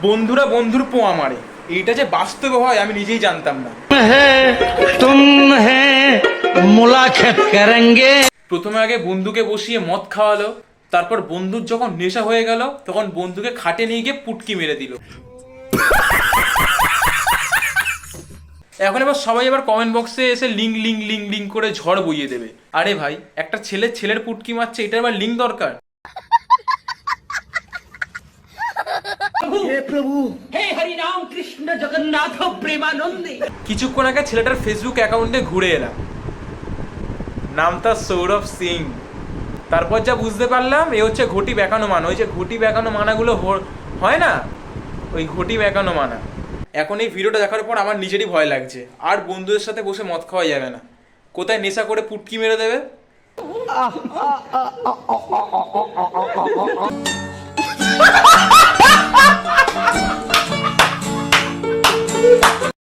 বন্ধুরা বন্ধুর পোয়া মারে, এইটা যে বাস্তবে হয় আমি নিজেই জানতাম না। প্রথমে আগে বন্ধুকে বসিয়ে মদ খাওয়ালো, তারপর বন্ধুর যখন নেশা হয়ে গেল তখন বন্ধুকে খাটে নিয়ে গিয়ে পুটকি মেরে দিল। এখন এবার সবাই এবার কমেন্ট বক্সে এসে লিঙ্ক লিঙ্ক লিঙ্ক লিঙ্ক করে ঝড় বইয়ে দেবে। আরে ভাই, একটা ছেলে ছেলের পুটকি মারছে, এটা আবার লিঙ্ক দরকার? কিছুক্ষণ আগে ছেলেটার ফেসবুক অ্যাকাউন্টে ঘুরে এলাম, নাম তার সৌরভ সিং। তারপর যা বুঝতে পারলাম এ হচ্ছে ঘটি বেঁকানো মানা। ওই যে ঘটি বেঁকানো মানাগুলো হয় না, ওই ঘটি বেঁকানো মানা। এখন এই ভিডিওটা দেখার পর আমার নিজেরই ভয় লাগছে, আর বন্ধুদের সাথে বসে মদ খাওয়া যাবে না। কোথায় নেশা করে পুটকি মেরে দেবে।